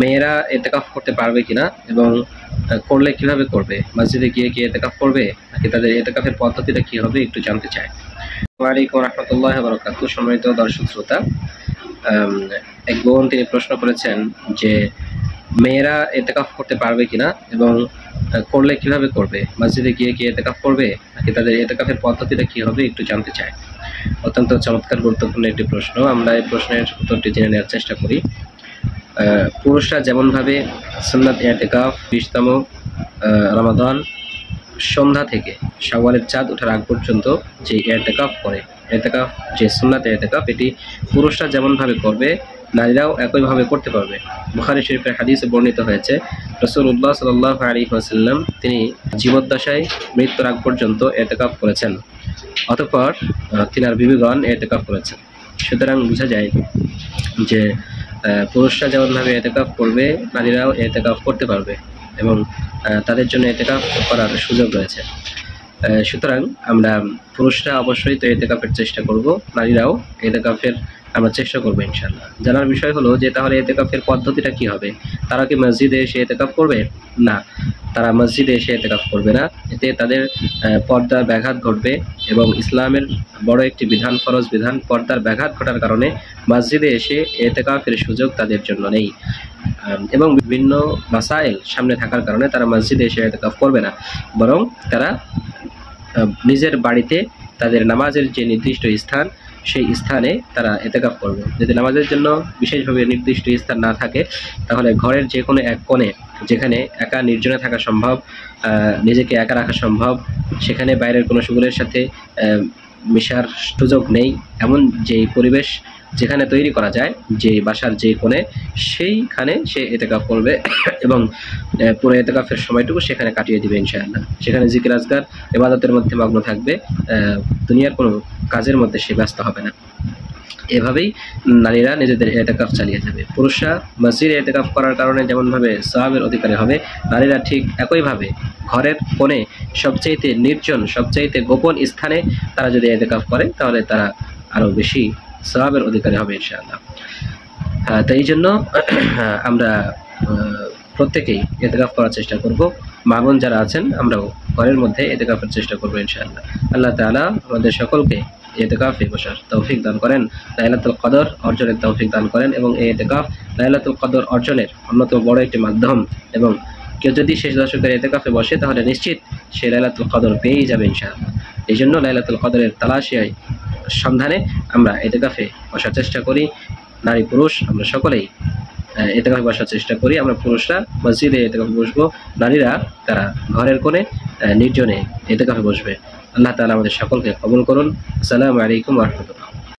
মেয়েরা এতেকাফ করতে পারবে কিনা এবং করলে কিভাবে করবে, মসজিদে গিয়ে কি এতেকাফ করবে নাকি তাদের এতেকাফের পদ্ধতিটা কি হবে একটু জানতে চাই। আসসালামু আলাইকুম ওয়া রাহমাতুল্লাহি ওয়া বারাকাতুহু। সম্মানিত দর্শক শ্রোতা, এক বোন তিনি প্রশ্ন করেছেন যে মেয়েরা এতেকাফ করতে পারবে কিনা এবং করলে কিভাবে করবে, মসজিদে গিয়ে কি এতেকাফ করবে নাকি তাদের এতেকাফের পদ্ধতিটা কি হবে একটু জানতে চাই। অত্যন্ত চমৎকার গুরুত্বপূর্ণ একটি প্রশ্ন। আমরা এই প্রশ্নের উত্তরটি জেনে নেওয়ার চেষ্টা করি। পুরুষরা যেমনভাবে সুন্নাত ইতিকাফ 20তম রমাদান সন্ধ্যা থেকে শাওয়ালের চাঁদ ওঠার আগ পর্যন্ত যে ইতিকাফ করে, ইতিকাফ যে সুন্নাত ইতিকাফ, এটি পুরুষরা যেমনভাবে করবে নারীরাও একইভাবে করতে পারবে। বুখারী শরীফের হাদিসে বর্ণিত হয়েছে, রাসূলুল্লাহ সাল্লাল্লাহু আলাইহি ওয়াসাল্লাম তিনি জীবদ্দশায় মৃত্যুর আগ পর্যন্ত ইতিকাফ করেছেন, অতঃপর তিনার বিবিগণ ইতিকাফ করেছেন। সুতরাং বোঝা যায় যে পুরুষরা যেমনভাবে ইতিকাফ করবে নারীরাও ইতিকাফ করতে পারবে এবং তাদের জন্য ইতিকাফ করার সুযোগ রয়েছে। সুতরাং আমরা পুরুষরা অবশ্যই তো ইতিকাফের চেষ্টা করব, নারীরাও ইতিকাফের আমরা চেষ্টা করবো ইনশাআল্লাহ। জানার বিষয় হলো যে তাহলে ইতিকাফের পদ্ধতিটা কি হবে। তারা কি মসজিদে এসে ইতিকাফ করবে? না, তারা মসজিদে এসে ইতিকাফ করবে না। এতে তাদের পর্দার ব্যাঘাত ঘটবে এবং ইসলামের বড় একটি বিধান, ফরজ বিধান, পর্দার ব্যাঘাত ঘটার কারণে মসজিদে এসে ইতিকাফের সুযোগ তাদের জন্য নেই এবং বিভিন্ন মাসাইল সামনে থাকার কারণে তারা মসজিদে এসে ইতিকাফ করবে না, বরং তারা নিজের বাড়িতে তাদের নামাজের যে নির্দিষ্ট স্থান সেই স্থানে তারা ইতিকাফ করবে। যদি নামাজের জন্য বিশেষভাবে নির্দিষ্ট স্থান না থাকে তাহলে ঘরের যে কোনো এক কোণে, যেখানে একা নির্জনে থাকা সম্ভব, নিজেকে একা রাখা সম্ভব, সেখানে বাইরের কোনো শুগুলের সাথে মিশার সুযোগ নেই, এমন যে পরিবেশ যেখানে তৈরি করা যায়, যে বাসার যে কোণে, সেইখানে সে ইতিকাফ করবে এবং পুরো ইতিকাফের সময়টুকু সেখানে কাটিয়ে দিবে ইনশাআল্লাহ। সেখানে জিকির আজকার ইবাদতের মধ্যে মগ্ন থাকবে, দুনিয়ার কোনো কাজের মধ্যে সে ব্যস্ত হবে না। এভাবেই নারীরা নিজেদের ইতিকাফ চালিয়ে যাবে। পুরুষরা মসজিদে ইতিকাফ করার কারণে যেমনভাবে সওয়াবের অধিকারী হবে, নারীরা ঠিক একইভাবে ঘরের কোণে সবচাইতে নির্জন, সবচাইতে গোপন স্থানে তারা যদি ইতিকাফ করে তাহলে তারা আরও বেশি সওয়াবের অধিকারী হবে ইনশাআল্লাহ। তো এই জন্য আমরা প্রত্যেকেই ইতিকাফ করার চেষ্টা করব। মা বোন যারা আছেন আমরাও ঘরের মধ্যে ইতিকাফের চেষ্টা করবো ইনশাআল্লাহ। আল্লাহ তাআলা আমাদের সকলকে ইতিকাফে বসার তৌফিক দান করেন, লাইলাতুল কদর অর্জনের তৌফিক দান করেন এবং এই ইতিকাফ লাইলাতুল কদর অর্জনের অন্যতম বড় একটি মাধ্যম এবং কেউ যদি শেষ দশকের ইতিকাফে বসে তাহলে নিশ্চিত সে লাইলাতুল কদর পেয়েই যাবে ইনশাআল্লাহ। এই জন্য লাইলাতুল কদরের তালাশিয়ায় সন্ধানে আমরা ইতিকাফে বসার চেষ্টা করি। নারী পুরুষ আমরা সকলেই ইতিকাফে বসার চেষ্টা করি। আমরা পুরুষরা মসজিদে ইতিকাফে বসবো, নারীরা তারা ঘরের কোণে নির্জনে ইতিকাফে বসবে। আল্লাহ তাআলা আমাদের সকলকে কবুল করুন। আসসালামু আলাইকুম ওয়া রাহমাতুল্লাহ।